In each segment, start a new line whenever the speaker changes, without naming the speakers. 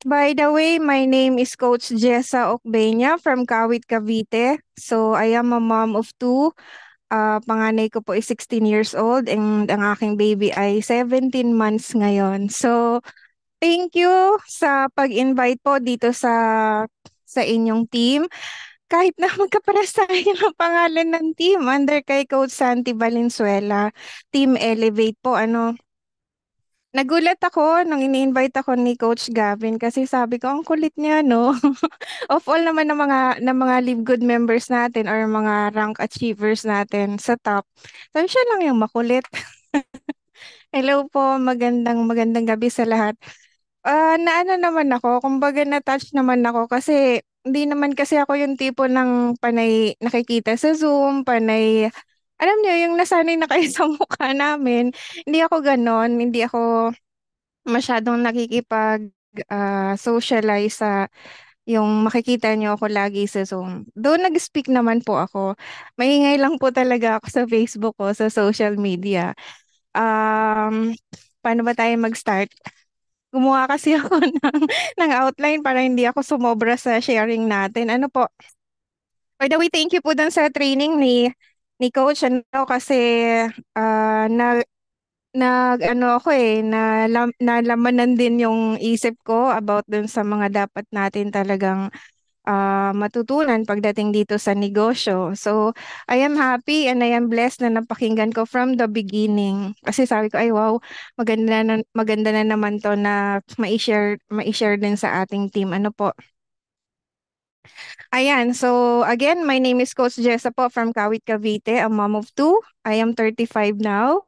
By the way, my name is Coach Jessa Okbeña from Kawit, Cavite. So, I am a mom of two. Panganay ko po is 16 years old and ang aking baby ay 17 months ngayon. So, thank you sa pag-invite po dito sa inyong team. Kahit na magkapares tayo ng pangalan ng team under kay Coach Santi Valenzuela, Team Elevate po, nagulat ako nung ini-invite ako ni Coach Gavin kasi sabi ko, ang kulit niya, no? Of all naman ng mga Live Good members natin or mga rank achievers natin sa top, sabi siya lang yung makulit. Hello po, magandang magandang gabi sa lahat. Naano naman ako, kumbaga na-touch naman ako kasi hindi naman kasi ako yung tipo ng panay nakikita sa Zoom, panay, alam niyo, yung nasanay na kayo sa mukha namin. Hindi ako ganon, hindi ako masyadong socialize sa yung makikita niyo ako lagi sa Zoom. Doon nag-speak naman po ako. Maingay lang po talaga ako sa Facebook ko, sa social media. Um, Paano ba tayo mag-start? Gumawa kasi ako ng outline para hindi ako sumobra sa sharing natin. Ano po? By the way, thank you po dun sa training ni Coach. Kasi na nag-ano ako nalamanan din yung isip ko about dun sa mga dapat natin talagang matutunan pagdating dito sa negosyo. So, I am happy and I am blessed na napakinggan ko from the beginning. Kasi sabi ko, ay wow, maganda na naman to na mai-share din sa ating team. Ano po? Ayan, so again, my name is Coach Jessa po from Kawit, Cavite, a mom of two. I am 35 now.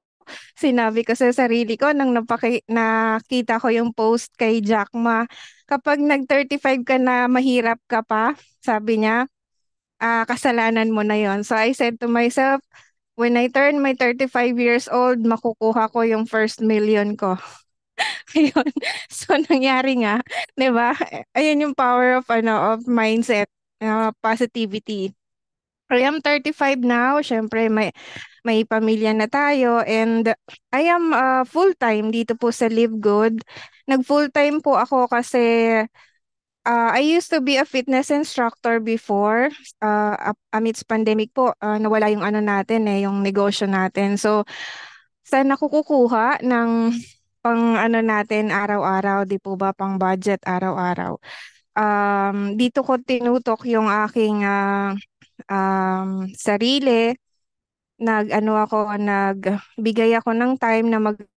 Sinabi ko sa sarili ko nang nakita ko yung post kay Jack Ma, kapag nag-35 ka na mahirap ka pa, sabi niya, kasalanan mo na yon. So I said to myself, when I turn my 35 years old, makukuha ko yung first million ko. Ayun. So nangyari nga, 'di ba? Ayun yung power of mindset, positivity. I am 35 now. Syempre, may pamilya na tayo and I am full-time dito po sa Live Good. Nag-full-time po ako kasi I used to be a fitness instructor before. Amidst pandemic po, nawala yung ano natin yung negosyo natin. So, saan ako kukuha ng pang ano natin araw-araw, di po ba, pang budget araw-araw. Dito ko tinutok yung aking sarili. Nagbigay ako ng time na mag-aral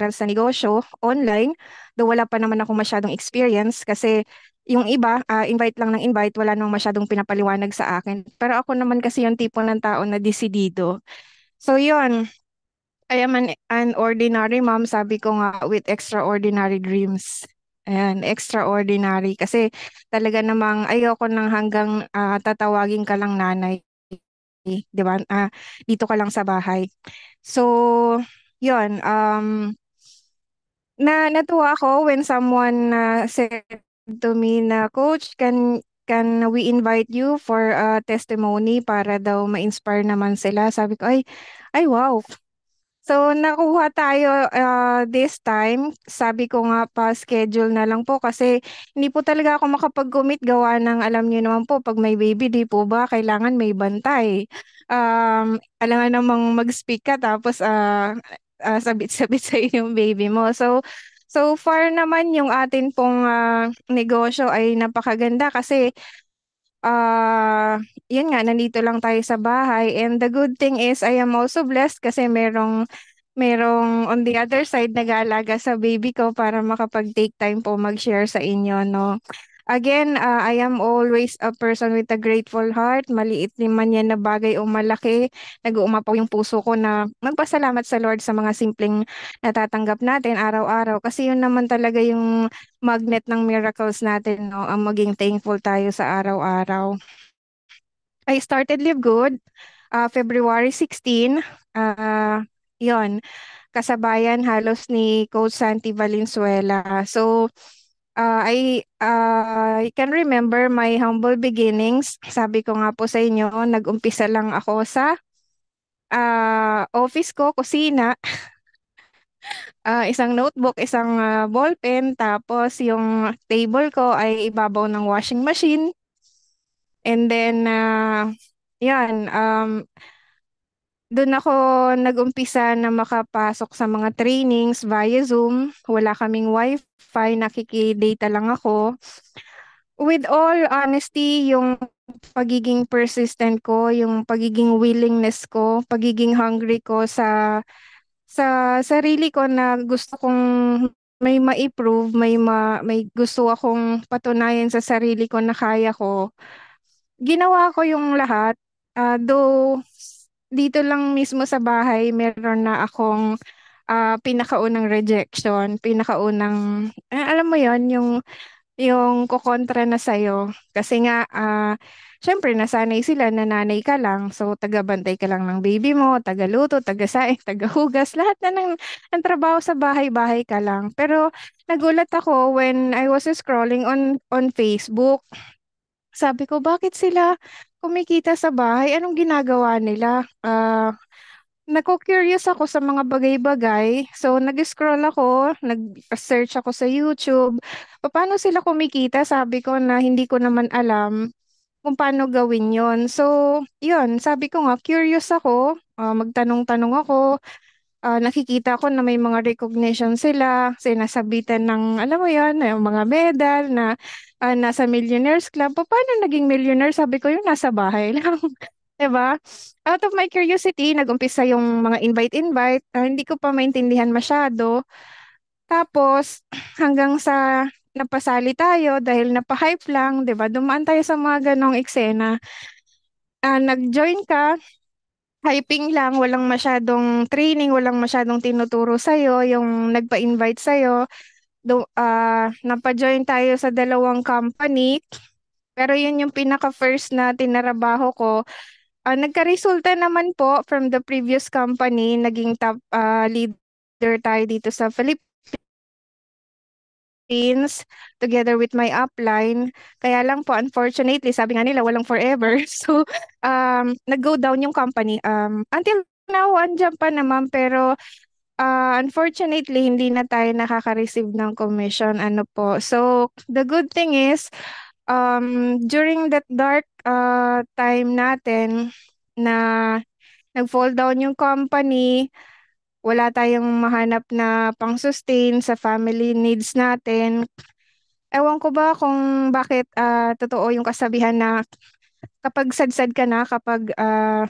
sa negosyo online, though wala pa naman ako masyadong experience kasi yung iba, invite lang ng invite, wala namang masyadong pinapaliwanag sa akin. Pero ako naman kasi yung tipo ng tao na desidido. So yun, I am an ordinary mom, sabi ko nga, with extraordinary dreams. Ayan, extraordinary. Kasi talaga namang ayoko nang hanggang tatawagin ka lang nanay. 'Di ba? Dito ka lang sa bahay. So, yun. Natuwa ako when someone said to me na, Coach, can we invite you for a testimony para daw ma-inspire naman sila? Sabi ko, ay wow. So, nakuha tayo this time. Sabi ko nga pa-schedule na lang po kasi hindi po talaga ako makapag-commit gawa ng alam niyo naman po pag may baby, di po ba, kailangan may bantay. Alangan namang mag-speak ka tapos sabit-sabit sa yung baby mo. So far naman yung atin pong negosyo ay napakaganda kasi yun nga, nandito lang tayo sa bahay. And the good thing is, I am also blessed kasi merong on the other side nag-aalaga sa baby ko para makapag-take time po mag-share sa inyo, no? Again, I am always a person with a grateful heart. Maliit din man yan na bagay o malaki, nag-uumapaw yung puso ko na magpasalamat sa Lord sa mga simpleng natatanggap natin araw-araw. Kasi yun naman talaga yung magnet ng miracles natin, no? Ang maging thankful tayo sa araw-araw. I started Live Good February 16. Yon, kasabayan halos ni Coach Santi Valenzuela. So, I can remember my humble beginnings. Sabi ko nga po sa inyo, nag-umpisa lang ako sa office ko, kusina. Isang notebook, isang ballpen, tapos yung table ko ay ibabaw ng washing machine. And then, yan, doon ako nag-umpisa na makapasok sa mga trainings via Zoom. Wala kaming wifi, nakikidata lang ako. With all honesty, yung pagiging persistent ko, yung pagiging willingness ko, pagiging hungry ko sa sarili ko na gusto kong may ma-improve, may gusto akong patunayan sa sarili ko na kaya ko. Ginawa ko yung lahat. Though dito lang mismo sa bahay, meron na akong pinakaunang rejection, pinakaunang, alam mo yon yung kukontra na sa'yo. Kasi nga, syempre, nasanay sila na nanay ka lang. So, taga-bantay ka lang ng baby mo, taga-luto, taga-saing, taga-hugas, lahat na ng trabaho sa bahay-bahay ka lang. Pero, nagulat ako when I was scrolling on Facebook. Sabi ko, bakit sila kumikita sa bahay? Anong ginagawa nila? Nako-curious ako sa mga bagay-bagay. So, nag-scroll ako, nag-search ako sa YouTube. Paano sila kumikita? Sabi ko na hindi ko naman alam kung paano gawin yon. So, yun, sabi ko nga, curious ako, magtanong-tanong ako, nakikita ko na may mga recognition sila, sinasabitan ng, alam mo yon, yung mga medal na nasa Millionaires Club. Paano naging millionaire? Sabi ko yung nasa bahay lang. 'Di ba? Out of my curiosity, nag-umpisa yung mga invite-invite. Hindi ko pa maintindihan masyado. Tapos, hanggang sa napasali tayo dahil napahype lang, 'di ba? Dumaan tayo sa mga ganong eksena. Nag-join ka, hyping lang, walang masyadong training, walang masyadong tinuturo sa'yo, yung nagpa-invite sa'yo. Napa-join tayo sa dalawang company, pero yun yung pinaka-first na tinarabaho ko. Nagka-resulta naman po from the previous company, naging top leader tayo dito sa Philippines together with my upline. Kaya lang po, unfortunately, sabi nga nila, walang forever. So, nag-go down yung company. Until now, andyan pa naman, pero unfortunately, hindi na tayo nakaka-receive ng commission. Ano po. So, the good thing is, during that dark time natin na nag-fall down yung company, wala tayong mahanap na pang-sustain sa family needs natin. Ewan ko ba kung bakit totoo yung kasabihan na kapag sadsad ka na, kapag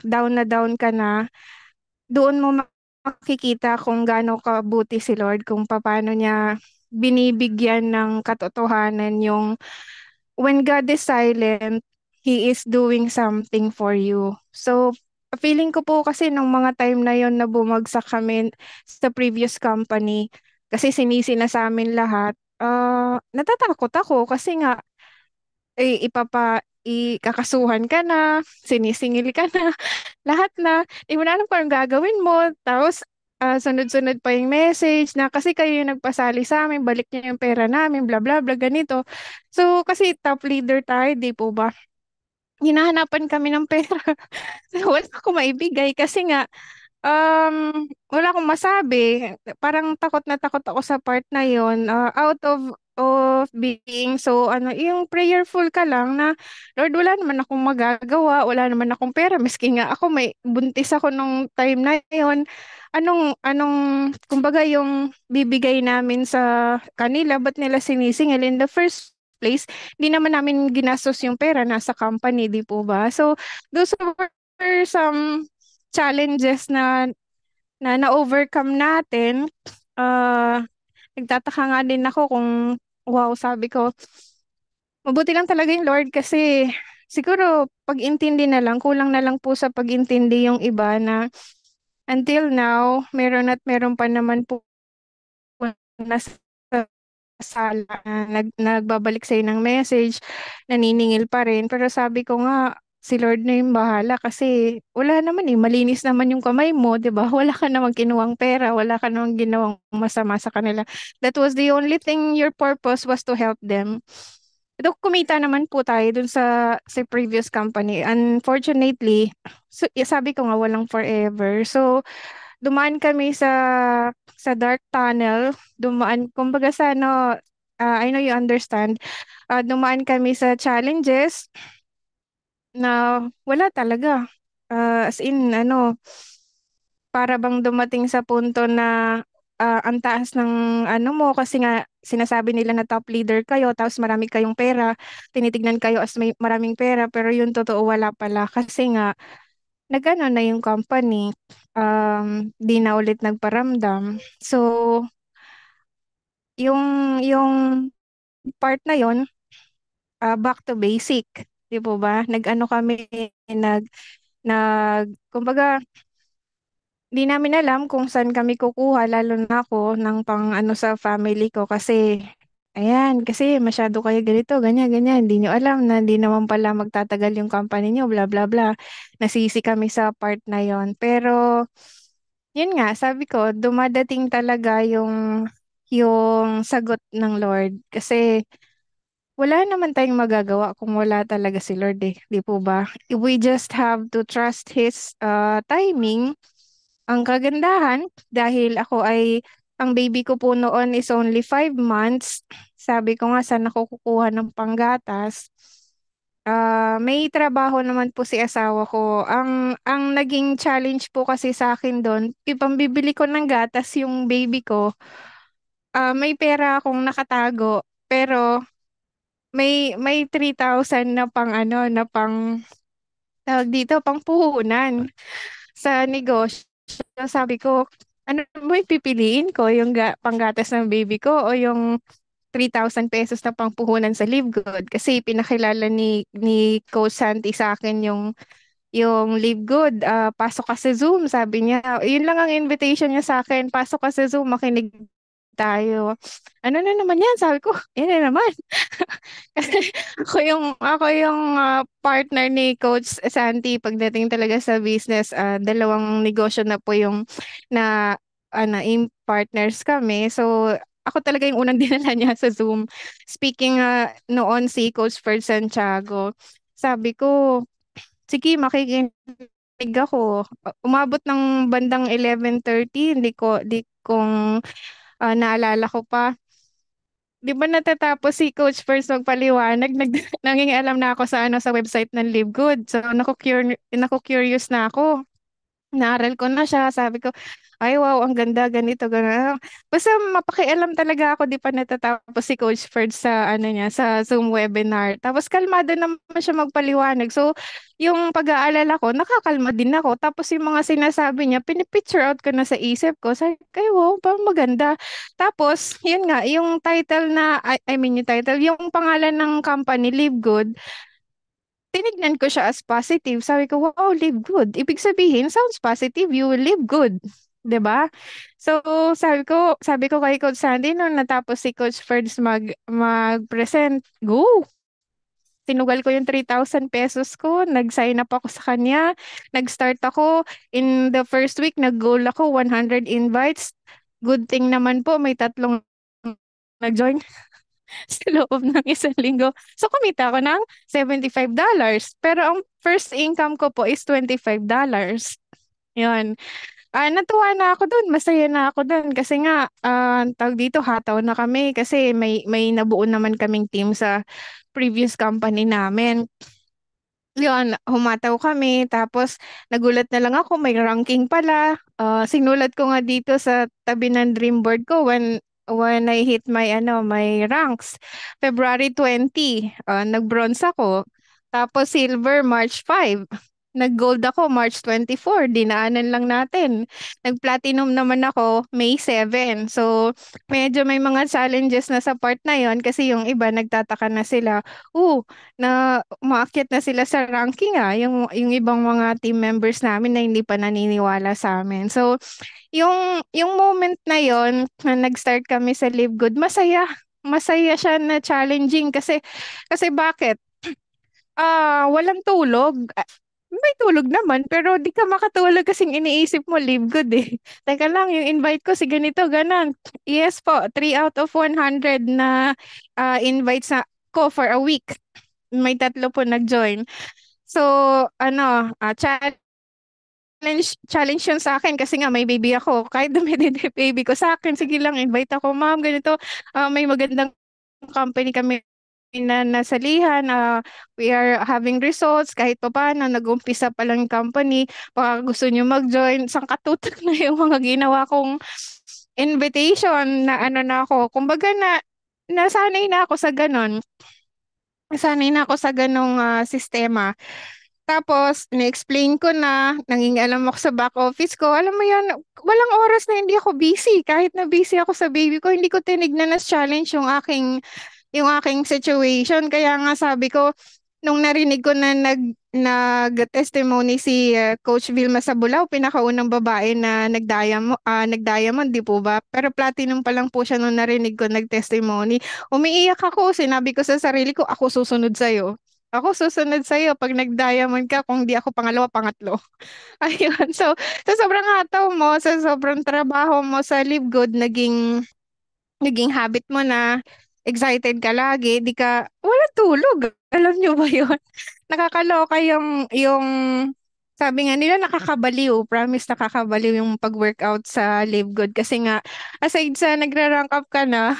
down na down ka na, doon mo makikita kung gaano kabuti si Lord, kung paano niya binibigyan ng katotohanan yung when God is silent, He is doing something for you. So, feeling ko po kasi nung mga time na yon na bumagsak kami sa previous company, kasi sinisi na sa amin lahat, natatakot ako kasi nga, ikakasuhan ka na, sinisingil ka na, lahat na, di mo na alam kung anong gagawin mo, tapos sunod-sunod pa yung message na kasi kayo yung nagpasali sa amin, balik niyo yung pera namin, bla bla bla, ganito. So, kasi top leader tayo, di po ba? Hinahanapan kami ng pera. Wala akong maibigay kasi nga, wala akong masabi. Parang takot na takot ako sa part na yon. Out of being so ano, yung prayerful ka lang na Lord, wala naman akong magagawa, wala naman akong pera, miski nga ako may buntis ako nung time na yon. Anong kumbaga yung bibigay namin sa kanila, ba't nila sinisingil in the first place? Hindi naman namin ginastos yung pera, nasa company, di po ba? So those were some challenges na na-overcome natin. Ah, Nagtataka nga din ako kung, wow, sabi ko, mabuti lang talaga yung Lord kasi siguro pag-intindi na lang, kulang na lang po sa pag-intindi yung iba na until now, meron pa naman po nasa sala na nagbabalik sa'yo ng message, naniningil pa rin. Pero sabi ko nga, si Lord na yung bahala kasi wala naman malinis naman yung kamay mo, 'di ba? Wala ka namang kinuwang pera, wala ka namang ginawang masama sa kanila. That was the only thing, your purpose was to help them. Ito, kumita naman po tayo dun sa previous company. Unfortunately, so, sabi ko nga walang forever. So, dumaan kami sa dark tunnel, dumaan kumbaga sa ano, I know you understand. Dumaan kami sa challenges na wala talaga. As in ano, para bang dumating sa punto na ang taas ng ano mo kasi nga sinasabi nila na top leader kayo tapos marami kayong pera, tinitignan kayo as may maraming pera pero yung totoo wala pala kasi nga nagano na yung company, di na ulit nagparamdam. So, yung part na yon, back to basic, 'di po ba? Nag-ano kami, nag kumbaga, di namin alam kung saan kami kukuha, lalo na ako, ng pang ano sa family ko kasi, ayan, kasi masyado kayo ganito, ganyan, ganyan. Hindi nyo alam na di naman pala magtatagal yung company nyo, bla, bla, bla. Nasisi kami sa part na yon. Pero, yun nga, sabi ko, dumadating talaga yung sagot ng Lord. Kasi, wala naman tayong magagawa kung wala talaga si Lord eh. Di po ba? We just have to trust His timing. Ang kagandahan, dahil ako ay, ang baby ko po noon is only 5 months, sabi ko nga saan ako kukuha ng panggatas. May trabaho naman po si asawa ko. Ang naging challenge po kasi sa akin doon, ipambibili ko ng gatas yung baby ko. May pera akong nakatago, pero may 3,000 na pang ano, na pang tawag dito, pang puhunan sa negosyo. Sabi ko, ano mo pipiliin ko, yung panggatas ng baby ko o yung 3,000 pesos na pangpuhunan sa Live Good? Kasi pinakilala ni Coach Santi sa akin yung Live Good. Pasok ka sa Zoom, sabi niya. Yun lang ang invitation niya sa akin, pasok ka sa Zoom, makinig tayo. Ano na naman yan? Sabi ko, yan na naman. Kasi ako yung partner ni Coach Santi pagdating talaga sa business. Dalawang negosyo na po yung na in partners kami. So ako talaga yung unang dinala niya sa Zoom. Speaking noon si Coach Ferd Santiago, sabi ko, sige, makikinig ako. Umabot ng bandang 11:30, di kong naalala ko pa. Di ba natatapos si Coach first magpaliwanag, nangingialam na ako sa ano sa website ng Live Good. So naku-curious na ako. Naaral ko na siya, sabi ko, ay wow, ang ganda, ganito, gano'n. Basta mapakialam talaga ako, di pa natatapos si Coach Ferd sa ano niya, sa Zoom webinar. Tapos kalmado naman siya magpaliwanag. So, yung pag-aalala ko, nakakalma din ako. Tapos yung mga sinasabi niya, pinipicture out ko na sa isip ko. Sabi ko, ay wow, parang maganda. Tapos, yun nga, yung title na, I mean yung title, yung pangalan ng company, Live Good, tinignan ko siya as positive. Sabi ko, wow, live good. Ibig sabihin, sounds positive, you will live good. 'Di ba? So, sabi ko kay Coach Sandy nung natapos si Coach Ferds mag-present, go! Sinugal ko yung 3,000 pesos ko, nag-sign up ako sa kanya, nag-start ako. In the first week, nag-goal ako, 100 invites. Good thing naman po, may tatlong nag-join sa loob ng isang linggo. So, kumita ako ng $75. Pero ang first income ko po is $25. Yun. Natuwa na ako dun, masaya na ako dun kasi nga, tawag dito, hataw na kami kasi may nabuo naman kaming team sa previous company namin. Yun, humataw kami, tapos nagulat na lang ako, may ranking pala. Sinulat ko nga dito sa tabi ng dream board ko when I hit my ranks. February 20, nag-bronze ako. Tapos silver, March 5. Nag-gold ako, March 24. Dinaanan lang natin. Nag-platinum naman ako, May 7. So, medyo may mga challenges na sa part na yon kasi yung iba nagtataka na sila, na umaakyat na sila sa ranking yung ibang mga team members namin na hindi pa naniniwala sa amin. So, yung moment na yon na nag-start kami sa Live Good, masaya. Masaya siya na challenging kasi bakit? Walang tulog. May tulog naman, pero di ka makatulog kasing iniisip mo, Live Good eh. Teka lang, yung invite ko si ganito, ganon. Yes po, 3 out of 100 na invites na ko for a week. May tatlo po nag-join. So, ano, challenge yun sa akin kasi nga may baby ako. Kahit dumidede baby ko sa akin, sige lang, invite ako, ma'am, ganito. May magandang company kami na nasalihan. We are having results kahit pa paano. Nag-umpisa pa lang yung company. Baka gusto nyo mag-join. Sangkatutak na yung mga ginawa kong invitation na ano na ako. Kumbaga nasanay na ako sa ganon. Nasanay na ako sa ganong sistema. Tapos, na-explain ko na, nangingialam ako sa back office ko. Alam mo yan, walang oras na hindi ako busy. Kahit na busy ako sa baby ko, hindi ko tinignan as challenge yung aking situation. Kaya nga sabi ko, nung narinig ko na nag-testimony si Coach Vilma Sabulao, pinakaunang babae na nag-diamond, di po ba? Pero platinum pa lang po siya nung narinig ko nag-testimony. Umiiyak ako, sinabi ko sa sarili ko, ako susunod sa'yo. Ako susunod sa'yo pag nag-diamond ka, kung di ako pangalawa, pangatlo. Ayun. So, sa sobrang hataw mo, sa sobrang trabaho mo sa Live Good, naging habit mo na excited ka lagi, di ka, walang tulog. Alam nyo ba yun? Nakakaloka yung, sabi nga nila nakakabaliw, promise nakakabaliw yung pag-workout sa Live Good. Kasi nga, aside sa nagra-rank up ka na,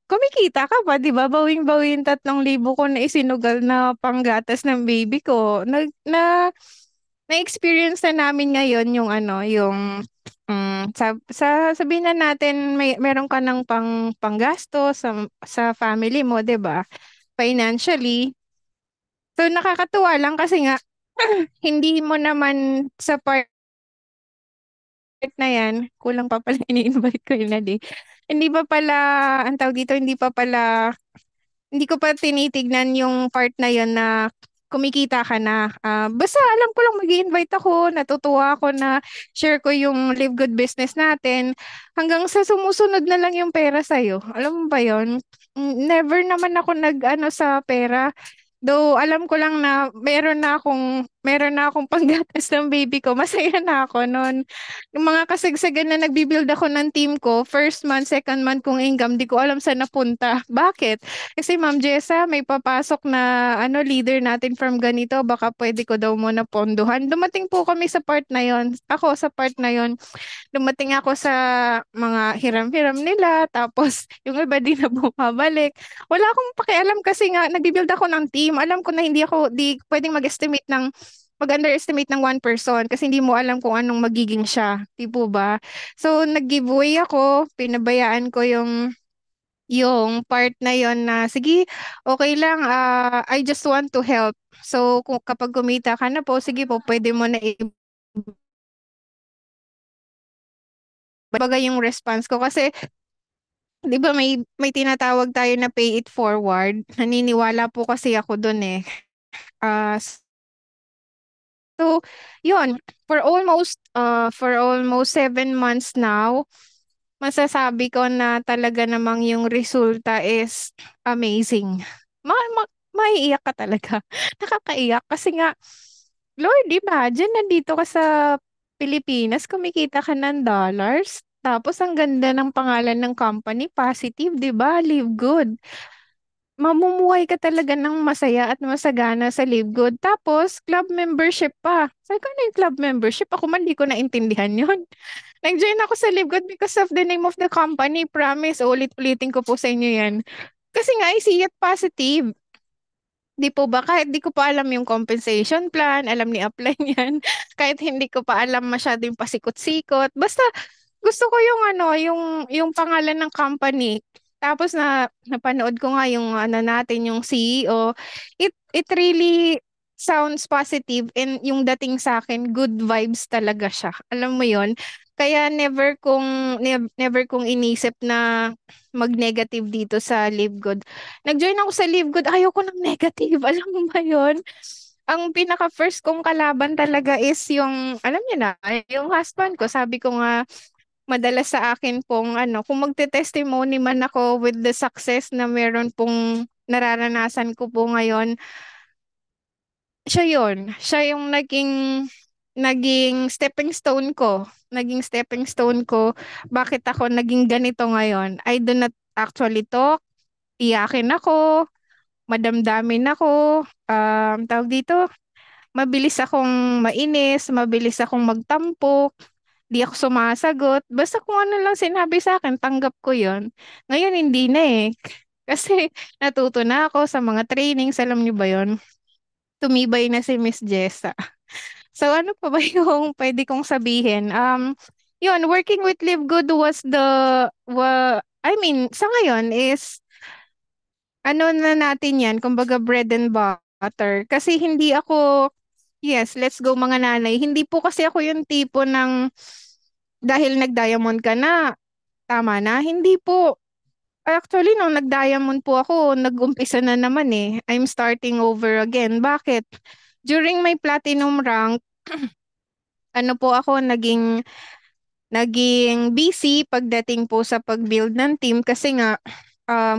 kumikita ka pa, di ba? Bawing-bawing 3,000 ko na isinugal na panggatas ng baby ko. Na-experience na namin ngayon yung ano, yung sabihin na natin meron ka ng panggasto sa family mo, 'di ba? Financially. So nakakatuwa lang kasi nga hindi mo naman sa part na 'yan, kulang pa pala ini-invite ko yun na di. Hindi pa pala, ang tawag dito, hindi ko pa tinitignan yung part na yon na kumikita ka na. Basta alam ko lang mag-invite ako, natutuwa ako na share ko yung Live Good business natin. Hanggang sa sumusunod na lang yung pera sa'yo. Alam mo ba yon? Never naman ako nag-ano sa pera. Though alam ko lang na meron na akong panggatas ng baby ko. Masaya na ako noon. Yung mga kasagsagan na nagbi-build ako ng team ko, first month, second month kong income, di ko alam saan napunta. Bakit? Kasi Ma'am Jessa, may papasok na leader natin from ganito, baka pwede ko daw muna ponduhan. Dumating po kami sa part na yon. Ako sa part na yon, dumating ako sa mga hiram-hiram nila, tapos yung iba di na bumabalik. Wala akong pakialam kasi nga nagbi-build ako ng team. Alam ko na di pwedeng mag-underestimate ng one person kasi hindi mo alam kung anong magiging siya. Di po ba? So, nag-giveaway ako, pinabayaan ko yung part na yon na sige, okay lang, I just want to help. So, kapag kumita ka na po, sige po, pwede mo na ibagay yung response ko kasi 'di ba may tinatawag tayo na pay it forward. Naniniwala po kasi ako doon eh. Ah, so, yun, for almost 7 months now, masasabi ko na talaga namang yung resulta is amazing. Maiiyak ka talaga. Nakakaiyak kasi nga, Lord, imagine nandito ka sa Pilipinas, kumikita ka ng dollars. Tapos ang ganda ng pangalan ng company, positive, 'di ba? Live good. Mamumuhay ka talaga ng masaya at masagana sa Live Good. Tapos, club membership pa. Sabi ko, ano yung club membership? Ako man, di ko naintindihan yun. Nag-join ako sa Live Good because of the name of the company. Promise, ulit-ulitin ko po sa inyo yan. Kasi nga, I see it positive. Di po ba? Kahit di ko pa alam yung compensation plan, alam ni apply niyan. Kahit hindi ko pa alam masyado yung pasikot-sikot. Basta, gusto ko yung yung pangalan ng company. Tapos napanood ko nga yung natin yung CEO. It really sounds positive and yung dating sa akin, good vibes talaga siya. Alam mo yon. Kaya never kong inisip na mag-negative dito sa Live Good. Nag-join ako sa Live Good, ayaw ko ng negative. Alam mo ba yon? Ang pinaka first kong kalaban talaga is yung, alam niyo na, yung husband ko. Sabi ko nga, madalas sa akin pong kung magte-testimony man ako with the success na meron pong nararanasan ko po ngayon, siya yun. Siya yung naging stepping stone ko. Naging stepping stone ko. Bakit ako naging ganito ngayon? I do not actually talk. Iyakin ako. Madamdamin ako. Tawag dito, mabilis akong mainis, mabilis akong magtampo, di ako sumasagot. Basta kung ano lang sinabi sa akin, tanggap ko yon. Ngayon, hindi na eh. Kasi natuto na ako sa mga trainings, alam niyo ba yon? Tumibay na si Miss Jessa. So ano pa ba yung pwede kong sabihin? Yun, working with Live Good was I mean, sa ngayon is ano na natin yan, kumbaga bread and butter. Kasi hindi ako, yes, let's go mga nanay. Hindi po kasi ako yung tipo ng dahil nag-diamond ka na, tama na. Hindi po. Actually, nung nag-diamond po ako, nag-umpisa na naman eh. I'm starting over again. Bakit? During my platinum rank, ano po ako, naging busy pagdating po sa pag-build ng team kasi nga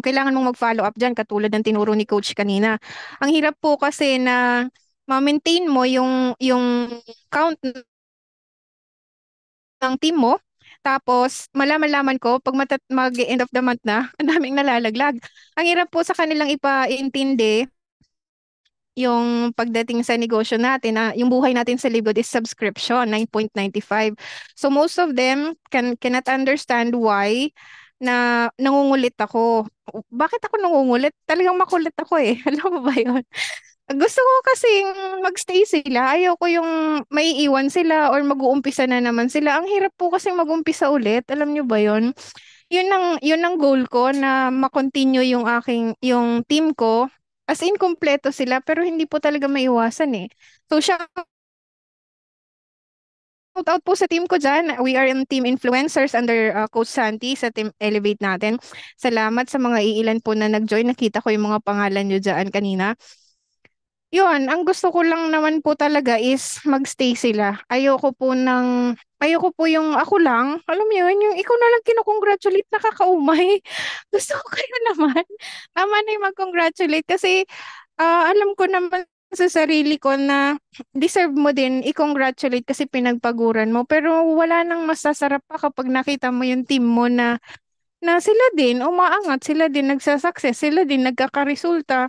kailangan mong mag-follow up dyan katulad ng tinuro ni coach kanina. Ang hirap po kasi na ma-maintain mo yung count ng team mo. Tapos, malaman-laman ko, pag mag-end of the month na, ang daming nalalaglag. Ang hirap po sa kanilang ipaintindi yung pagdating sa negosyo natin na yung buhay natin sa Libod is subscription, 9.95. So most of them cannot understand why na nangungulit ako. Bakit ako nangungulit? Talagang makulit ako eh. Alam mo ba yun? Gusto ko kasing magstay sila. Ayoko yung may iwan sila or mag-uumpisa na naman sila. Ang hirap po kasing mag-umpisa ulit. Alam nyo ba yun? Yun ang goal ko na ma-continue yung team ko. As in, kompleto sila, pero hindi po talaga maiwasan eh. So, shout out po sa team ko dyan. We are in team influencers under Coach Santi sa team Elevate natin. Salamat sa mga iilan po na nag-join. Nakita ko yung mga pangalan nyo dyan kanina. Yun, ang gusto ko lang naman po talaga is magstay sila. Ayoko po yung ako lang, alam mo yun, yung ikaw na lang kinukongratulate, nakakaumay. Gusto ko kayo naman. Tama na yung mag-congratulate kasi alam ko naman sa sarili ko na deserve mo din i-congratulate kasi pinagpaguran mo. Pero wala nang masasarap pa kapag nakita mo yung team mo na sila din umaangat, sila din nagsasucess, sila din nagkakaresulta.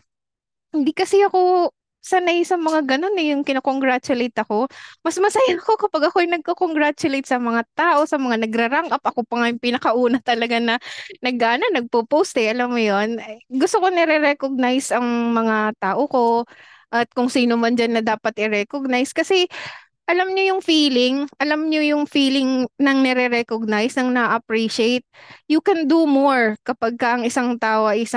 Hindi kasi ako sanay sa mga ganun eh, yung kinakongratulate ako. Mas masaya ako kapag ako yung nagko-congratulate sa mga tao, sa mga nagra-rank up. Ako pa nga yung pinakauna talaga na nagpo-post eh, alam mo yon. Gusto ko nire-recognize ang mga tao ko at kung sino man dyan na dapat i-recognize. Kasi alam niyo yung feeling ng nire-recognize, ng na-appreciate. You can do more kapag ka ang isang tao ay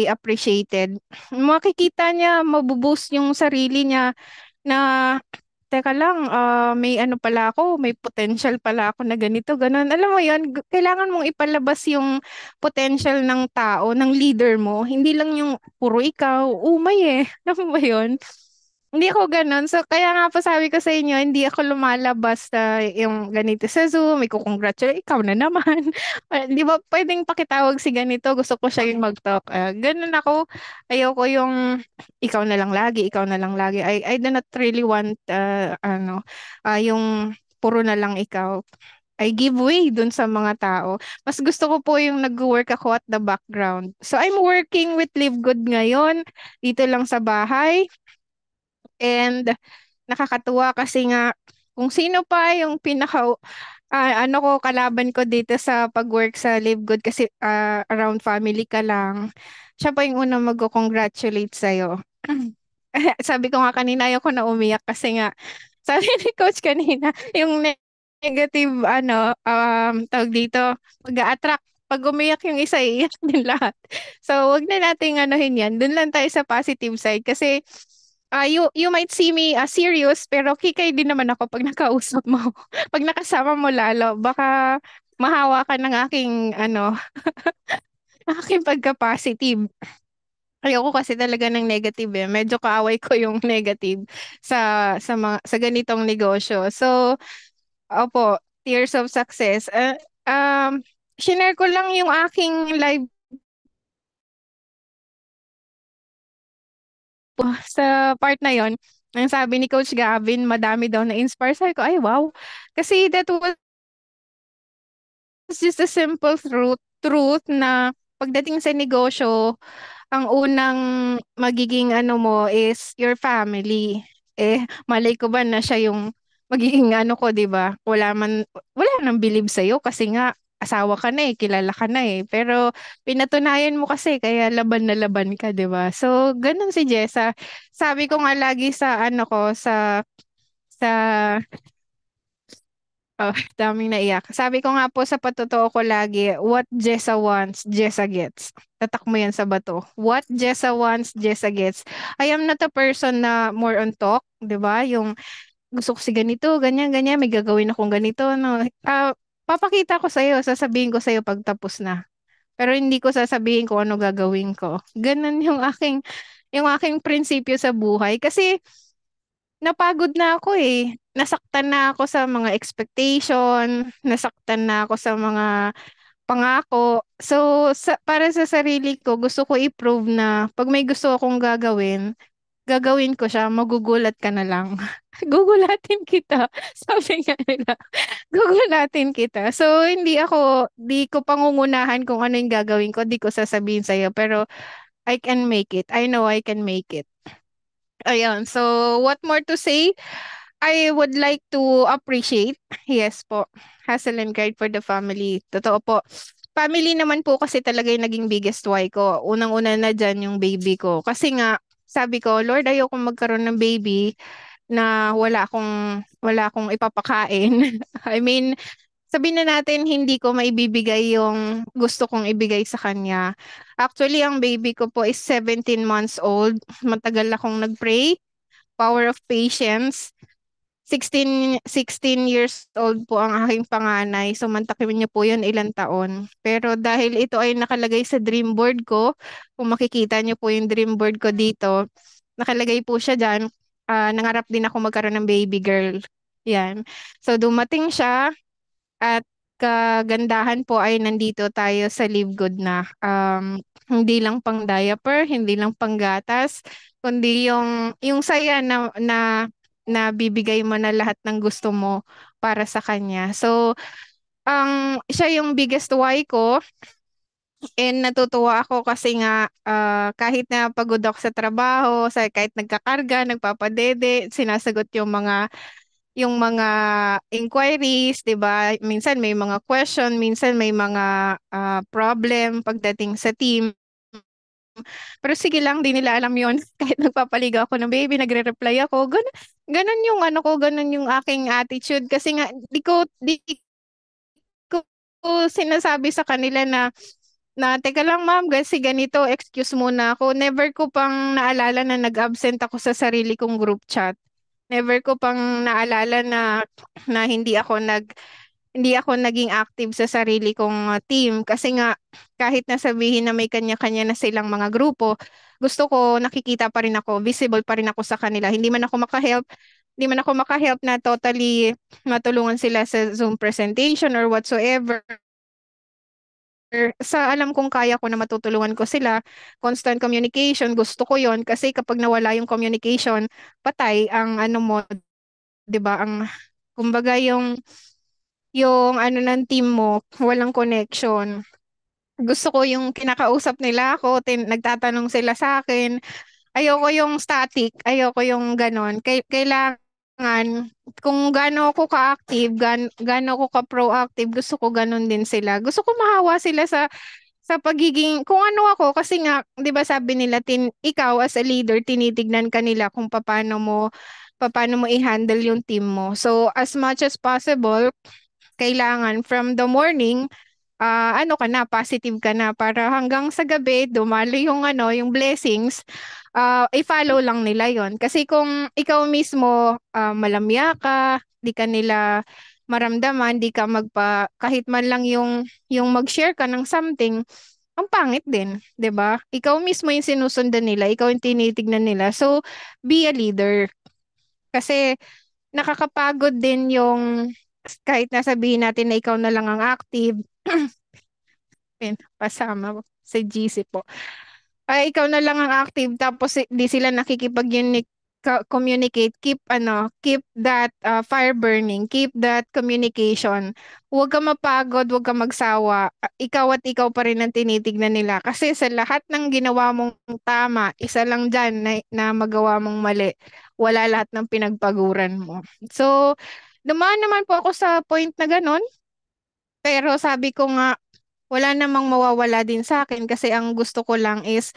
appreciated. Makikita niya, mabuboost yung sarili niya na, teka lang, may ano pala ako, may potential pala ako na ganito, ganun. Alam mo yon, kailangan mong ipalabas yung potential ng tao, ng leader mo. Hindi lang yung puro ikaw, umay eh. Alam mo ba yun? Hindi ako gano'n. So, kaya nga po sabi ko sa inyo, hindi ako lumalabas na yung ganito sa Zoom, congratulate, ikaw na naman. Di ba, pwedeng pakitawag si ganito, gusto ko siya yung mag-talk. Ganun ako, ayoko yung ikaw na lang lagi, ikaw na lang lagi. I do not really want, yung puro na lang ikaw. I give way dun sa mga tao. Mas gusto ko po yung nag-work ako at the background. So, I'm working with Live Good ngayon, dito lang sa bahay. And nakakatuwa kasi nga kung sino pa yung ano ko kalaban ko dito sa pag-work sa Live Good kasi around family ka lang. Siya pa yung unang mag-congratulate sa'yo. Sabi ko nga kanina ayoko na umiyak kasi nga sabi ni coach kanina yung negative tawag dito mag-a-attract pag umiyak yung isa iiyak din lahat. So wag na nating anuhin yan. Doon lang tayo sa positive side kasi you might see me serious pero kikay din naman ako pag nakausap mo. Pag nakasama mo lalo, baka mahawa ka ng aking pagka-positive. Ayoko kasi talaga ng negative eh. Medyo kaaway ko yung negative sa ganitong negosyo. So, opo, Tears of Success. Shinare ko lang yung aking live po sa part na yon. Ang sabi ni Coach Gavin, madami daw na-inspire. Sabi ko, ay wow. Kasi that was just a simple truth na pagdating sa negosyo, ang unang magiging ano mo is your family. malay ko ba na siya yung magiging ano ko, 'di ba? Wala nang bilib sa kasi nga asawa ka na kilala ka na Pero pinatunayan mo kasi kaya laban na laban ka, 'di ba? So, ganun si Jessa. Sabi ko nga lagi sa ano ko sa daming naiyak. Sabi ko nga po sa patotoo ko lagi, what Jessa wants, Jessa gets. Tatak mo yan sa bato. What Jessa wants, Jessa gets. I am not a person na more on talk, 'di ba? Yung gusto ko si ganito, ganyan, ganyan, may gagawin akong ganito, no. Papakita ko sa'yo, sasabihin ko sa'yo pag tapos na. Pero hindi ko sasabihin kung ano gagawin ko. Ganun yung aking prinsipyo sa buhay. Kasi napagod na ako Nasaktan na ako sa mga expectation, nasaktan na ako sa mga pangako. So, para sa sarili ko, gusto ko i-prove na pag may gusto akong gagawin ko siya, magugulat ka na lang. Gugulatin kita. Sabi nga nila, gugulatin kita. So, di ko pangungunahan kung ano yung gagawin ko, di ko sasabihin sa'yo, pero I can make it. I know I can make it. Ayun. So, what more to say? I would like to appreciate, yes po, hustle and guide for the family. Totoo po. Family naman po kasi talaga yung naging biggest why ko. Unang-una na dyan yung baby ko. Kasi nga, sabi ko, Lord, ayoko magkaroon ng baby na wala akong ipapakain. I mean, sabihin na natin hindi ko maibibigay yung gusto kong ibigay sa kanya. Actually, ang baby ko po is 17 months old. Matagal akong nagpray. Power of patience. 16 years old po ang aking panganay. So, mantakin niyo po yun ilang taon. Pero dahil ito ay nakalagay sa dream board ko, kung makikita niyo po yung dream board ko dito, nakalagay po siya dyan. Nangarap din ako magkaroon ng baby girl. Yan. So, dumating siya at kagandahan po ay nandito tayo sa Live Good na. Hindi lang pang diaper, hindi lang pang gatas, kundi yung saya na bibigay mo na lahat ng gusto mo para sa kanya. So, siya yung biggest why ko and natutuwa ako kasi nga kahit na pagod ako sa trabaho, kahit nagkakarga, nagpapadede, sinasagot yung mga inquiries, 'di ba? Minsan may mga question, minsan may mga problem pagdating sa team. Pero sige lang, di nila alam 'yon. Kahit nagpapaligaw ako ng baby, nagre-reply ako. Ganun, ganun yung ano ko, ganun yung aking attitude kasi nga di ko sinasabi sa kanila na teka lang ma'am, kasi ganito, excuse muna ako. Never ko pang naalala na nag-absent ako sa sarili kong group chat. Never ko pang naalala na hindi ako naging active sa sarili kong team kasi nga kahit na sabihin na may kanya-kanya na silang mga grupo, gusto ko nakikita pa rin ako, visible pa rin ako sa kanila. Hindi man ako makahelp na totally matulungan sila sa Zoom presentation or whatsoever. Sa alam kong kaya ko na matutulungan ko sila, constant communication, gusto ko yon kasi kapag nawala yung communication, patay ang ano mo, 'di ba? Kumbaga yung ano ng team mo, walang connection. Gusto ko yung kinakausap nila ako, nagtatanong sila sa akin. Ayoko yung static, ayoko yung ganon. Kailangan, kung gaano ako ka-active, gaano ako ka-proactive, gusto ko ganon din sila. Gusto ko mahawa sila sa pagiging, kung ano ako, kasi nga, di ba sabi nila, ikaw as a leader, tinitignan ka nila kung paano mo i-handle yung team mo. So, as much as possible, kailangan from the morning, ano ka na, positive ka na para hanggang sa gabi, dumali yung blessings, i-follow lang nila yon. Kasi kung ikaw mismo, malamya ka, di ka nila maramdaman, di ka kahit man lang yung mag-share ka ng something, ang pangit din, 'di ba? Ikaw mismo yung sinusundan nila, ikaw yung tinitignan nila. So, be a leader. Kasi nakakapagod din yung kahit nasabihin natin na ikaw na lang ang active, pasama sa GC po. Ikaw na lang ang active tapos di sila nakikipag-unique communicate, keep that fire burning, keep that communication. Huwag ka mapagod, huwag ka magsawa. Ikaw at ikaw pa rin ang tinitignan nila. Kasi sa lahat ng ginawa mong tama, isa lang dyan na magawa mong mali. Wala lahat ng pinagpaguran mo. So, dumaan naman po ako sa point na ganun. Pero sabi ko nga, wala namang mawawala din sa akin kasi ang gusto ko lang is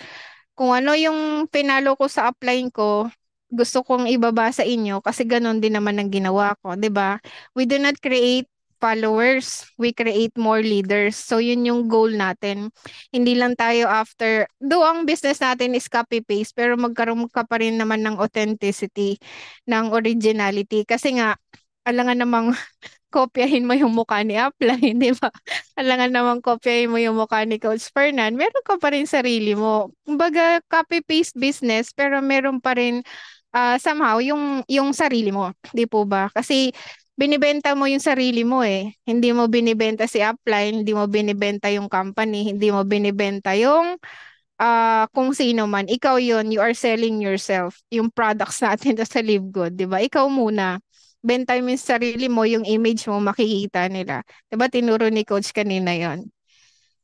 kung ano yung pinalo ko sa upline ko, gusto kong ibaba sa inyo kasi ganun din naman ang ginawa ko, 'di ba? We do not create followers, we create more leaders. So yun yung goal natin. Hindi lang tayo after, though ang business natin is copy-paste, pero magkaroon ka pa rin naman ng authenticity, ng originality. Kasi nga, alangan namang kopyahin mo yung mukha ni Upline, di ba? Alangan naman kopyahin mo yung mukha ni Coach Fernan, meron ka pa rin sarili mo. Kumbaga, copy-paste business, pero meron pa rin somehow yung sarili mo, di po ba? Kasi binibenta mo yung sarili mo eh. Hindi mo binibenta si Upline, hindi mo binibenta yung company, hindi mo binibenta yung kung sino man. Ikaw yon, you are selling yourself. Yung products natin sa Live Good, di ba? Ikaw muna. Benta mo yung sarili mo, yung image mo, makikita nila. Di ba? Tinuro ni Coach kanina yon.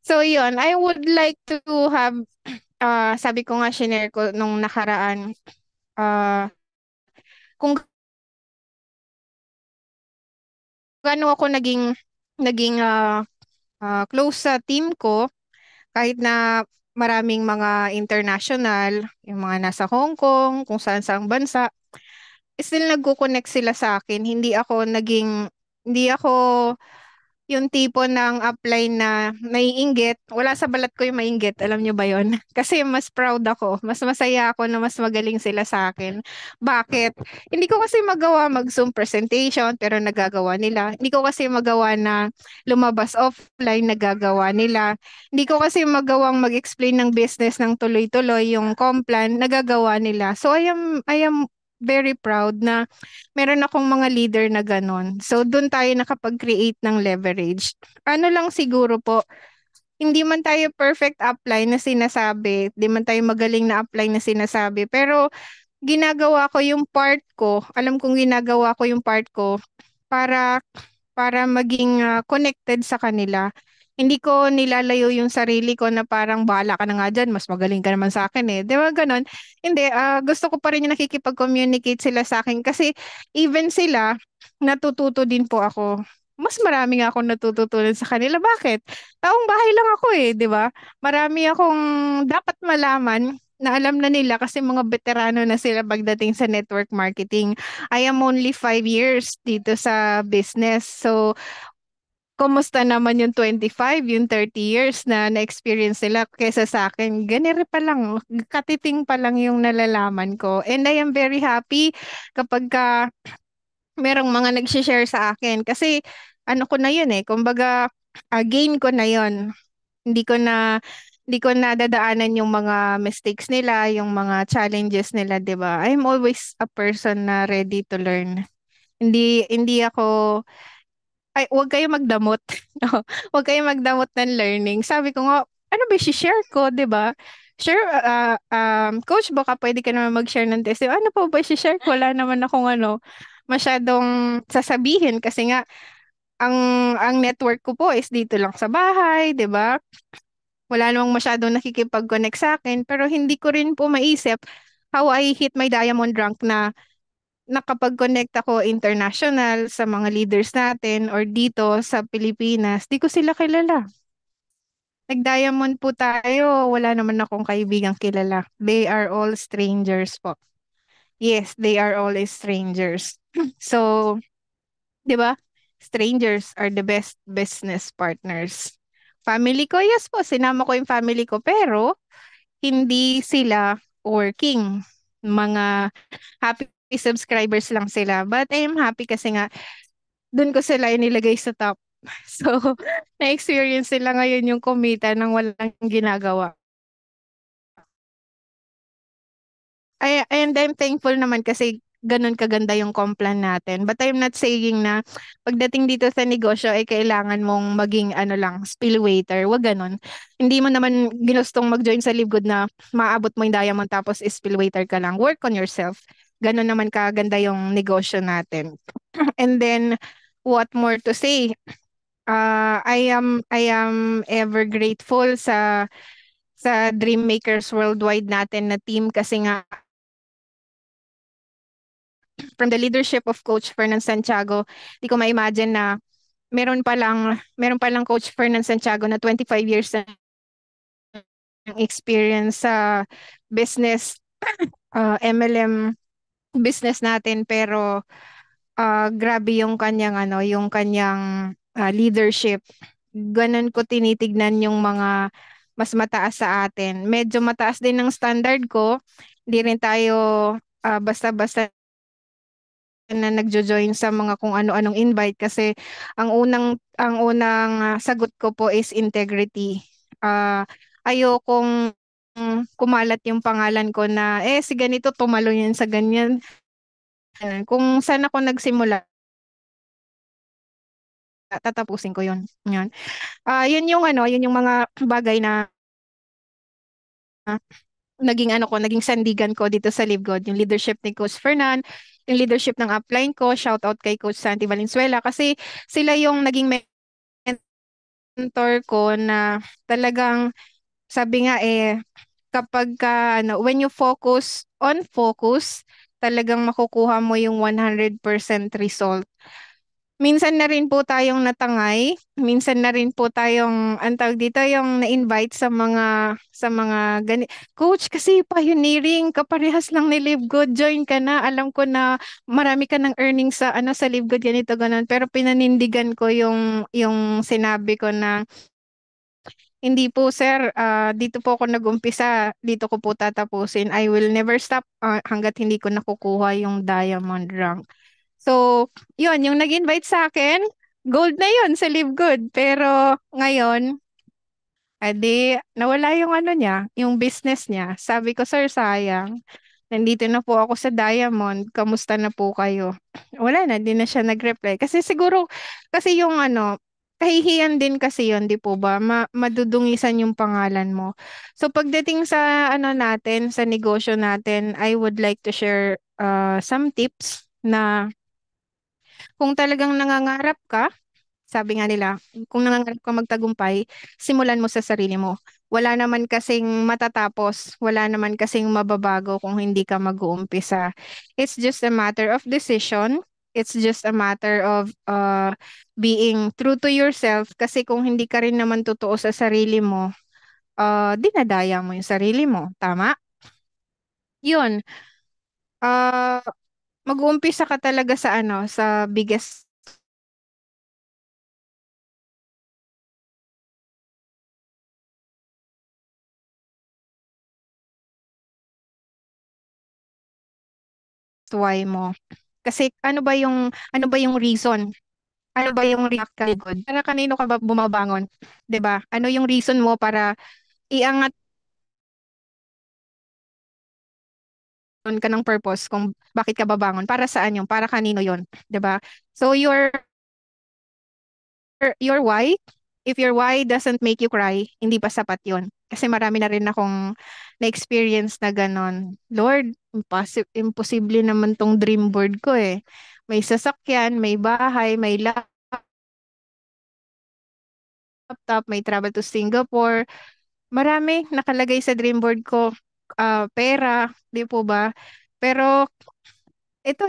So yon, I would like to have, sabi ko nga, shinare ko nung nakaraan, uh, kung gaano ako naging close sa team ko, kahit na maraming mga international, yung mga nasa Hong Kong, kung saan saang bansa, still nagko-connect sila sa akin. Hindi ako yung tipo ng upline na naiinggit. Wala sa balat ko yung mainggit. Alam nyo ba yon? Kasi mas proud ako. Mas masaya ako na mas magaling sila sa akin. Bakit? Hindi ko kasi magawa mag-Zoom presentation pero nagagawa nila. Hindi ko kasi magawa na lumabas offline, nagagawa nila. Hindi ko kasi magawang mag-explain ng business ng tuloy-tuloy yung complan, nagagawa nila. So I am very proud na meron akong mga leader na ganon. So, doon tayo nakapag-create ng leverage. Ano lang siguro po, hindi man tayo perfect upline na sinasabi, hindi man tayo magaling na upline na sinasabi, pero ginagawa ko yung part ko, alam kong ginagawa ko yung part ko para maging connected sa kanila. Hindi ko nilalayo yung sarili ko na parang bahala ka na nga dyan, mas magaling ka naman sa akin eh. Di ba ganon? Hindi, gusto ko pa rin yung nakikipag-communicate sila sa akin kasi even sila, natututo din po ako. Mas marami nga akong natututunan sa kanila. Bakit? Taong bahay lang ako eh, di ba? Marami akong dapat malaman na alam na nila kasi mga veterano na sila pagdating sa network marketing. I am only 5 years dito sa business. So, kumusta naman yung 25, yung 30 years na na-experience nila kesa sa akin? Ganire pa lang, katiting pa lang yung nalalaman ko. And I am very happy kapag merong mga nag-share sa akin. Kasi ano ko na yun eh, kumbaga gain ko na yun. Hindi ko na hindi ko na dadaanan yung mga mistakes nila, yung mga challenges nila, 'di ba? I'm always a person na ready to learn. Hindi ako wag kayo magdamot. No, wag kayo magdamot ng learning. Sabi ko nga, ano ba share ko, 'di ba? Sure, coach, baka pwede ka naman mag-share ng testimony. Ano po ba share ko? Wala naman akong masyadong sasabihin kasi nga ang network ko po is dito lang sa bahay, 'di ba? Wala namang masyadong nakikipag-connect sa akin, pero hindi ko rin po maisip how I hit my diamond rank na nakapag-connect ako international sa mga leaders natin or dito sa Pilipinas. Di ko sila kilala. Nag-diamond po tayo, wala naman akong kaibigang kilala. They are all strangers po. Yes, they are all strangers. So, 'di ba? Strangers are the best business partners. Family ko, yes po, sinama ko yung family ko, pero hindi sila working. Mga happy subscribers lang sila. But I am happy kasi nga, dun ko sila inilagay sa top. So, na-experience sila ngayon yung kumita nang walang ginagawa. And I'm thankful naman kasi ganun kaganda yung complan natin. But I'm not saying na pagdating dito sa negosyo ay kailangan mong maging ano lang, spill waiter. Wag ganun. Hindi mo naman ginustong mag-join sa Live Good na maabot mo yung diamond tapos spill waiter ka lang. Work on yourself. gano'n naman kaganda yung negosyo natin. And then, what more to say? I am ever grateful sa Dream Makers Worldwide natin na team kasi nga from the leadership of Coach Fernan Santiago, di ko ma-imagine na meron pa lang Coach Fernan Santiago na 25 years na experience sa business, MLM business natin, pero grabe yung kanyang leadership. Ganun ko tinitignan yung mga mas mataas sa atin. Medyo mataas din ng standard ko. Hindi rin tayo basta-basta na nagjo-join sa mga kung ano-anong invite kasi ang unang sagot ko po is integrity. Ayokong kumalat yung pangalan ko na si ganito tumalo yan sa ganyan. Kung saan ako nagsimula, tatapusin ko yun. Yan. Yun yung mga bagay na naging sandigan ko dito sa Live God, yung leadership ni Coach Fernan, yung leadership ng upline ko, shout out kay Coach Santi Valenzuela kasi sila yung naging mentor ko na talagang sabi nga kapag when you focus, talagang makukuha mo yung 100% result. Minsan na rin po tayong natangay, minsan na rin po tayong ang tawag dito yung na-invite sa mga coach kasi pioneering kaparehas lang ni Live Good, join ka na. Alam ko na marami ka ng earnings sa Live Good ganito ganun, pero pinanindigan ko yung sinabi ko na hindi po sir, dito po ako nag-umpisa, dito ko po tatapusin. I will never stop hanggat hindi ko nakukuha yung diamond rank. So, yun, yung nag-invite sa akin, gold na yun sa Live Good. Pero ngayon, nawala yung niya, yung business niya. Sabi ko, sir, sayang. Nandito na po ako sa Diamond. Kamusta na po kayo? Wala na, di na siya nag-reply. Kasi siguro, kasi yung kahihiyan din kasi yun, di po ba? Madudungisan yung pangalan mo. So pagdating sa natin, sa negosyo natin, I would like to share some tips na kung talagang nangangarap ka, sabi nga nila, kung nangangarap ka magtagumpay, simulan mo sa sarili mo. Wala naman kasing matatapos, wala naman kasing mababago kung hindi ka mag-uumpisa. It's just a matter of decision. It's just a matter of being true to yourself kasi kung hindi ka rin naman totoo sa sarili mo, dinadaya mo yung sarili mo. Tama? Yun. Uh, Mag-uumpisa ka talaga sa biggest why mo. Kasi ano ba yung reason? Ano ba yung react ka good? Para kanino ka ba bumabangon? 'Di ba? Ano yung reason mo para iangat ka ng purpose kung bakit ka babangon? Para saan yun? Para kanino yun? 'Di ba? So your why, if your why doesn't make you cry, hindi pa sapat yun. Kasi marami na rin akong na-experience na ganon. Lord, imposible naman tong dream board ko eh. May sasakyan, may bahay, may laptop, may travel to Singapore. Marami nakalagay sa dream board ko, pera, di po ba? Pero ito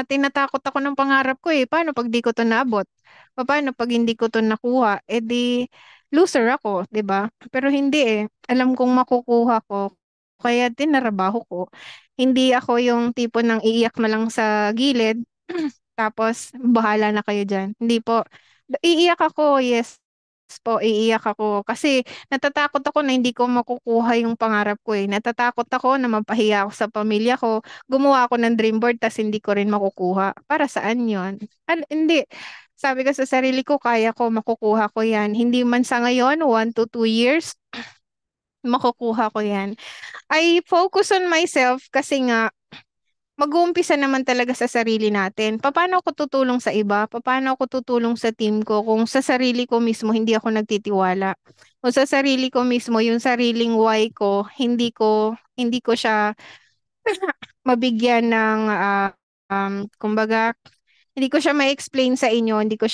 tinatakot ako ng pangarap ko eh. Paano pag di ko to naabot? Paano pag hindi ko to nakuha? Eh di, loser ako, di ba? Pero hindi eh. Alam kong makukuha ko. Kaya tinarabaho ko. Hindi ako yung tipo ng iiyak na lang sa gilid. Tapos, bahala na kayo dyan. Hindi po. Iiyak ako, yes po, iiyak ako. Kasi natatakot ako na hindi ko makukuha yung pangarap ko eh. Natatakot ako na mapahiya ako sa pamilya ko. Gumawa ako ng dream board tas hindi ko rin makukuha. Para saan yon? Hindi. Sabi ko sa sarili ko, kaya ko, makukuha ko yan. Hindi man sa ngayon, 1 to 2 years, makukuha ko yan. I focus on myself kasi nga, mag-uumpisa naman talaga sa sarili natin. Paano ako tutulong sa iba? Paano ako tutulong sa team ko kung sa sarili ko mismo hindi ako nagtitiwala? Kung sa sarili ko mismo, yung sariling why ko, hindi ko siya mabigyan ng kumbaga, hindi ko siya ma-explain sa inyo, hindi ko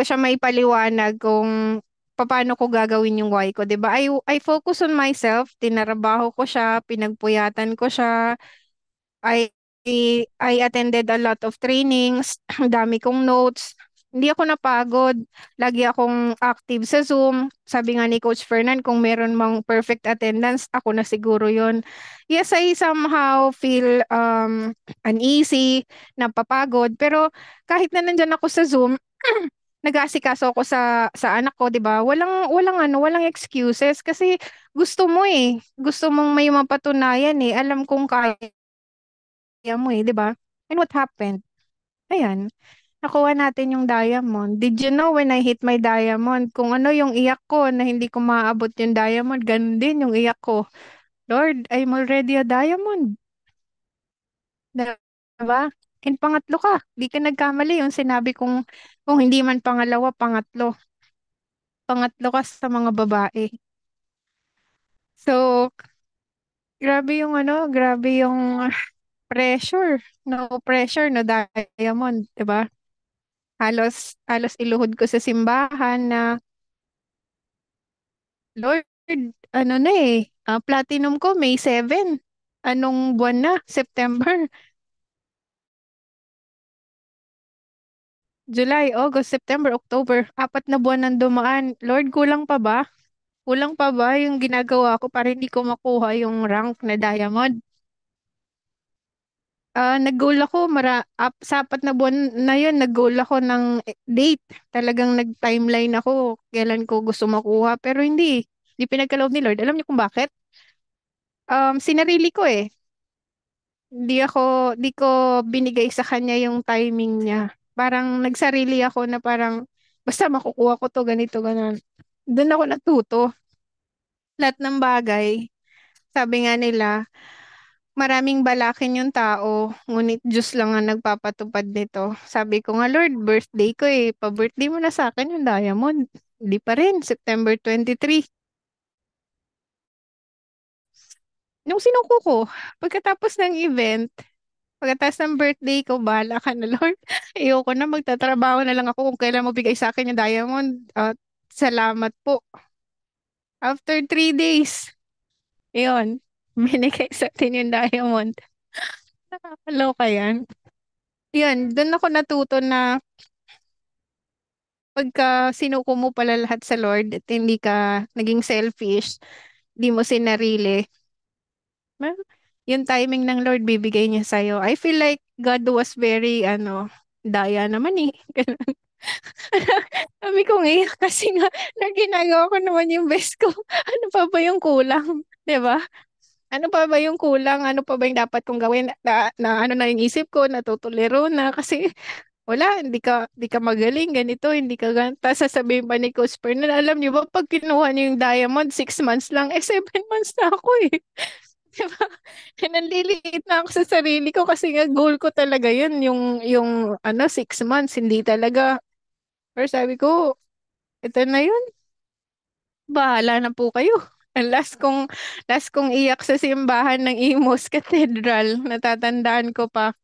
siya maipaliwanag kung paano ko gagawin yung why ko, 'di ba? I focus on myself, tinarabaho ko siya, pinagpuyatan ko siya. I I attended a lot of trainings, ang dami kong notes. Hindi ako napagod. Lagi akong active sa Zoom. Sabi nga ni Coach Fernan, kung meron mang perfect attendance, ako na siguro yon. Yes, I somehow feel uneasy, napapagod. Pero kahit na nandyan ako sa Zoom, nag-aasikaso ako sa anak ko, 'di ba? Walang excuses kasi gusto mo eh. Gusto mong may mapatunayan eh. Alam kong kaya mo eh, 'di ba? And what happened? Ayan, nakuha natin yung diamond. Did you know when I hit my diamond, kung ano yung iyak ko na hindi ko maaabot yung diamond, ganun din yung iyak ko. Lord, I'm already a diamond. 'Di ba? And pangatlo ka, di ka nagkamali yung sinabi kong kung hindi man pangalawa, pangatlo. Pangatlo ka sa mga babae. So, grabe yung pressure. No pressure, no diamond, 'di ba? Halos halos iluhod ko sa simbahan na, Lord, ano na eh, platinum ko May 7. Anong buwan na? September, July, August, September, October. 4 na buwan nang dumaan. Lord, kulang pa ba? Kulang pa ba yung ginagawa ko para hindi ko makuha yung rank na diamond? Nag-goal ako, sa 4 na buwan na yun, nag-goal ako ng date. Talagang nag-timeline ako kailan ko gusto makuha. Pero hindi pinagkaloob ni Lord. Alam niyo kung bakit? Sinarili ko eh. Di ko binigay sa kanya yung timing niya. Parang nagsarili ako na parang, basta makukuha ko to, ganito, ganun. Doon ako natuto. Lahat ng bagay, sabi nga nila, maraming balakin yung tao, ngunit Diyos lang ang nagpapatupad nito. Sabi ko nga, Lord, birthday ko eh. Pa-birthday mo na sa akin yung diamond. Hindi pa rin, September 23. Nung sinuko ko, pagkatapos ng event, pagkatapos ng birthday ko, bahala ka na, Lord. Ayoko na, magtatrabaho na lang ako kung kailan mo bigay sa akin yung diamond. Salamat po. After 3 days, yun, binigay sa atin yung diamond. Nakakaloka yan. Yun, doon ako natuto na pagka sinuko mo pala lahat sa Lord at hindi ka naging selfish, di mo sinarili, well, yung timing ng Lord bibigay niya sa'yo. I feel like God was very, daya naman eh. Sabi ko ngayon kasi nga, ginagawa ko naman yung best ko. Ano pa ba yung kulang? 'Di ba? Ano pa ba yung kulang? Ano pa ba yung dapat kong gawin? Na ano na yung isip ko, natutuliro na kasi wala, hindi ka magaling, ganito, hindi ka ganito. Tapos sasabihin pa ni Coach Fernan, alam niyo ba, pag kinuha niyo yung diamond, 6 months lang, 7 months na ako eh. Diba? Nanliliit na ako sa sarili ko kasi nga goal ko talaga yun, yung 6 months, hindi talaga. Pero sabi ko, ito na yun, bahala na po kayo. Ang last kong iyak sa simbahan ng Imus Cathedral, natatandaan ko pa.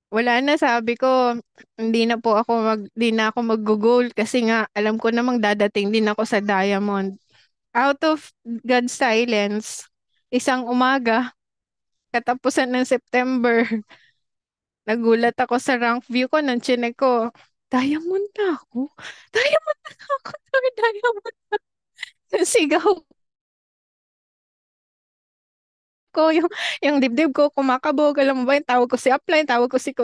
Wala na, sabi ko, hindi na ako mag-goal kasi nga alam ko namang dadating din ako sa diamond. Out of God's silence, isang umaga, katapusan ng September, nagulat ako sa rank view ko, nang chinek ko, diamond na ako. Diamond na ako, Lord, diamond. Sigaw ko, yung dibdib ko kumakabog. Alam mo ba, yung tawag ko si Upline, tawag ko si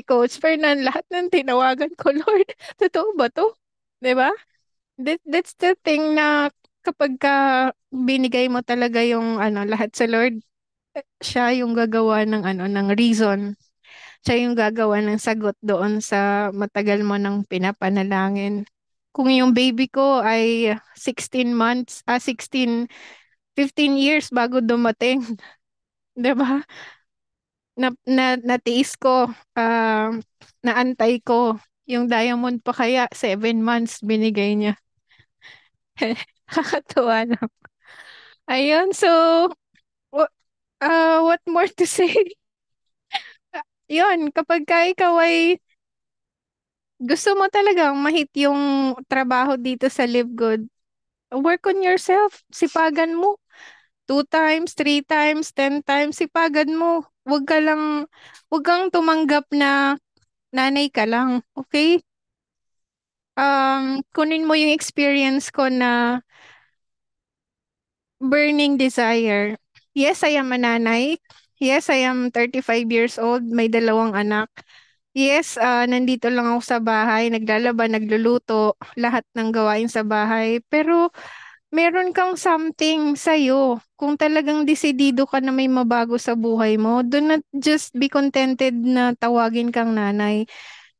Coach Fernan, lahat ng tinawagan ko, Lord, totoo ba to? 'Di ba? That's the thing na kapag binigay mo talaga yung lahat sa Lord, siya yung gagawa ng ng reason. Siya yung gagawa ng sagot doon sa matagal mo nang pinapanalangin. Kung yung baby ko ay 16 months, 15 years bago dumating, 'di ba? Natiis ko, naantay ko. Yung diamond pa kaya 7 months binigay niya. Kakatuwa lang. Ayun, so, What more to say? Yun, kapag ka ikaw ay gusto mo talagang mahit yung trabaho dito sa Live Good, work on yourself. Sipagan mo. 2 times, 3 times, 10 times, sipagan mo. Wag kang tumanggap na nanay ka lang. Okay? Kunin mo yung experience ko na burning desire. Yes, I am a nanay. Yes, I am 35 years old. May 2 anak. Yes, nandito lang ako sa bahay, naglalaba, nagluluto, lahat ng gawain sa bahay. Pero meron kang something sa'yo. Kung talagang desidido ka na may mabago sa buhay mo, do not just be contented na tawagin kang nanay.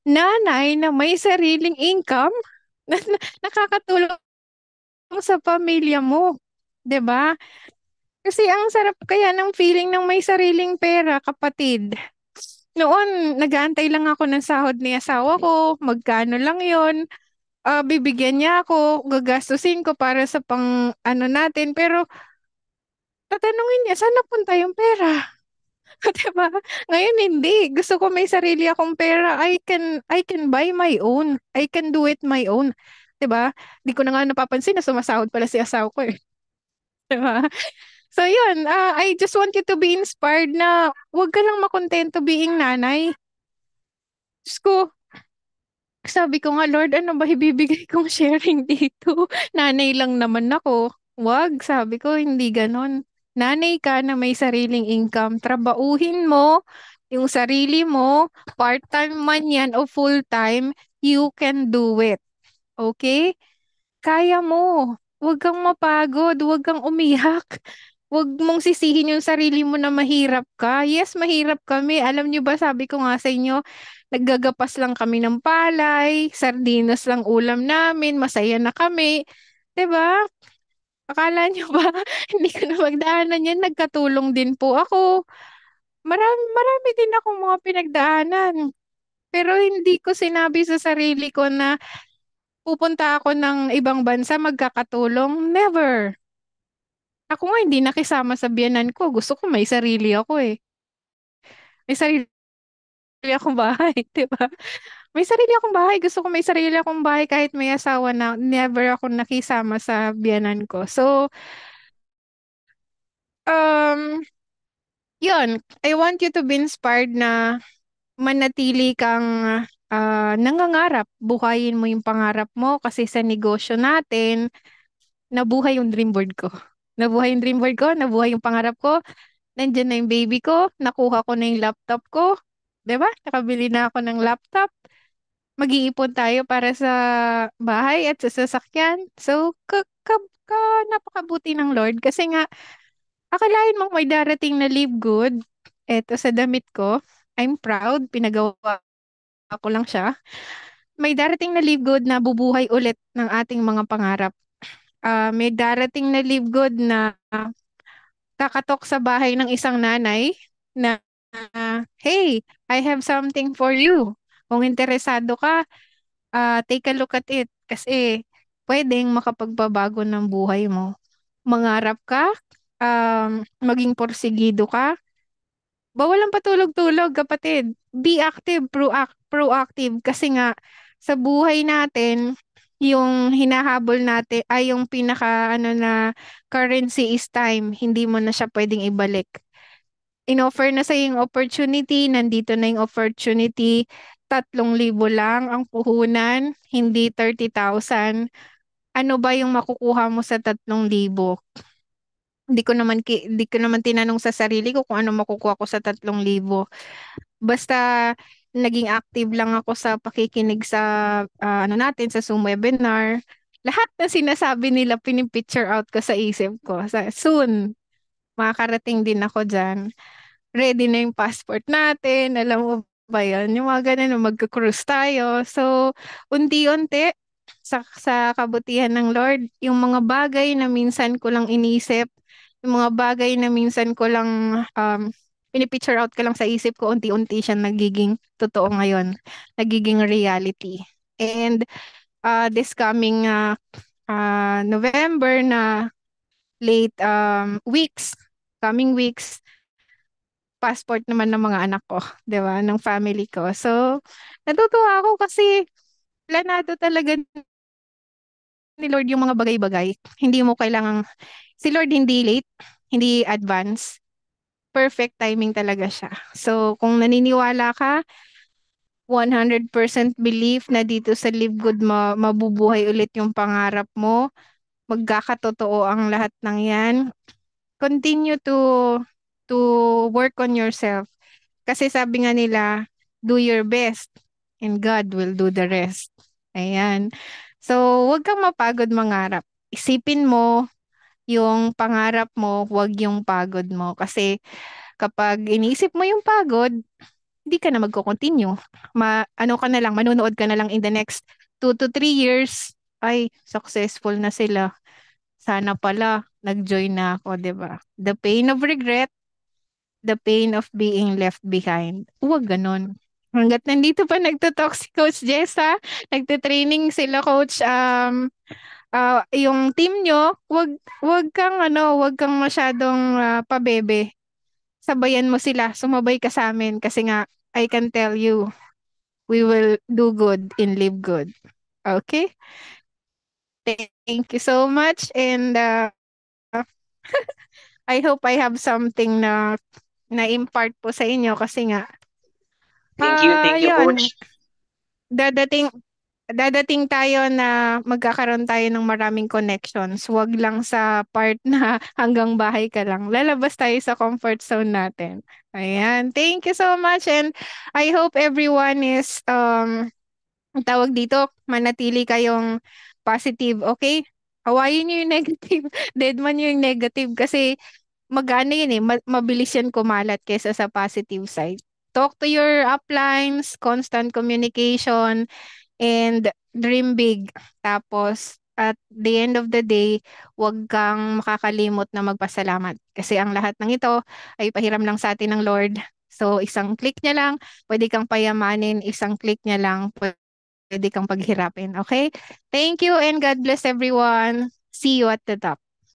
Nanay na may sariling income, na nakakatulong sa pamilya mo. 'Di ba? Kasi ang sarap kaya ng feeling ng may sariling pera, kapatid. Noon, nag-aantay lang ako ng sahod ni asawa ko, magkano lang yon, bibigyan niya ako, gagastusin ko para sa pang ano natin, pero tatanungin niya, saan napunta yung pera? 'Di ba? Ngayon hindi. Gusto ko may sarili akong pera. I can buy my own. I can do it my own. 'Di ba? Di ko na nga napapansin na sumasahod pala si asawa ko eh. 'Di ba? So yun, I just want you to be inspired na huwag ka lang makontento being nanay. Diyos ko, sabi ko nga, Lord, ano ba ibibigay kong sharing dito? Nanay lang naman ako. Wag, sabi ko, hindi ganon. Nanay ka na may sariling income. Trabauhin mo yung sarili mo, part-time man yan o full-time, you can do it. Okay? Kaya mo. Huwag kang mapagod, huwag kang umiyak. Huwag mong sisihin yung sarili mo na mahirap ka. Yes, mahirap kami. Alam niyo ba, sabi ko nga sa inyo, naggagapas lang kami ng palay, sardinas lang ulam namin, masaya na kami. 'Di ba? Akala niyo ba hindi ko na magdaanan yan? Nagkatulong din po ako. Marami, marami din akong mga pinagdaanan. Pero hindi ko sinabi sa sarili ko na pupunta ako ng ibang bansa magkakatulong. Never. Ako nga hindi nakisama sa biyenan ko. Gusto ko may sarili ako eh. May sarili akong bahay, 'di ba? May sarili akong bahay. Gusto ko may sarili akong bahay kahit may asawa na. Never ako nakisama sa biyenan ko. So, um, yun. I want you to be inspired na manatili kang nangangarap. Buhayin mo yung pangarap mo kasi sa negosyo natin, nabuhay yung dream board ko. Nabuhay yung dream board ko, nabuhay yung pangarap ko. Nandiyan na yung baby ko, nakuha ko na yung laptop ko. 'Di ba? Nakabili na ako ng laptop. Mag-iipon tayo para sa bahay at sa sasakyan. So, napakabuti ng Lord kasi nga, akalain mo may darating na live good. Eto sa damit ko, I'm proud, pinagawa ko lang siya. May darating na live good na bubuhay ulit ng ating mga pangarap. May darating na live good na kakatok sa bahay ng isang nanay na, hey, I have something for you. Kung interesado ka, take a look at it. Kasi pwedeng makapagbabago ng buhay mo. Mangarap ka, maging porsigido ka, bawal ang patulog-tulog, kapatid. Be active, proactive. Kasi nga, sa buhay natin, yung hinahabol natin, ay yung pinaka, ano na, currency is time. Hindi mo na siya pwedeng ibalik. In-offer na sa yung opportunity, nandito na yung opportunity, 3,000 lang ang puhunan, hindi 30,000. Ano ba yung makukuha mo sa 3,000? Hindi ko naman tinanong sa sarili ko kung ano makukuha ko sa 3,000. Basta naging active lang ako sa pakikinig sa ano natin sa Zoom webinar. Lahat na sinasabi nila pinipicture out ko sa isip ko. Soon, makakarating din ako diyan. Ready na yung passport natin. Alam mo ba yun? Yung mga ganun, magka-cruise tayo. So, unti-unti, sa kabutihan ng Lord, yung mga bagay na minsan ko lang inisip, yung mga bagay na minsan ko lang pinipicture out ko lang sa isip ko, unti-unti siya nagiging totoo ngayon, nagiging reality. And this coming November na late weeks, coming weeks, passport naman ng mga anak ko, 'di ba, ng family ko. So, natutuwa ako kasi planado talaga ni Lord yung mga bagay-bagay. Hindi mo kailangang si Lord hindi late, hindi advance, perfect timing talaga siya. So, kung naniniwala ka, 100% belief na dito sa Live Good mabubuhay ulit yung pangarap mo, magkakatotoo ang lahat ng 'yan. Continue to work on yourself. Kasi sabi nga nila, do your best and God will do the rest. Ayan. So, huwag kang mapagod mangarap. Isipin mo yung pangarap mo, huwag yung pagod mo. Kasi kapag iniisip mo yung pagod, hindi ka na magko-continue. Ano ka na lang, manonood ka na lang in the next 2 to 3 years. Ay, successful na sila. Sana pala, nag-join na ako, 'di ba? The pain of regret, the pain of being left behind. Huwag ganun. Hanggat nandito pa nagtutalk si Coach Jessa, nagte-training sila Coach, yung team nyo, wag kang wag kang masyadong pabebe. Sabayan mo sila, sumabay ka sa amin kasi nga I can tell you, we will do good and live good. Okay? Thank you so much and I hope I have something na impart po sa inyo kasi nga
Thank you,
yun,
Coach.
dadating dadating tayo na magkakaroon tayo ng maraming connections. Huwag lang sa part na hanggang bahay ka lang. Lalabas tayo sa comfort zone natin. Ayan. Thank you so much and I hope everyone is ang tawag dito, manatili kayong positive, okay? Hawayin niyo yung negative. Deadman niyo yung negative kasi mag-ano yun eh, mabilis yan kumalat kaysa sa positive side. Talk to your uplines, constant communication, and dream big. Tapos, at the end of the day, huwag kang makakalimot na magpasalamat. Kasi ang lahat ng ito ay pahiram lang sa atin ng Lord. So, isang click niya lang, pwede kang payamanin, isang click niya lang, pwede kang paghirapin. Okay? Thank you and God bless everyone. See you at the top.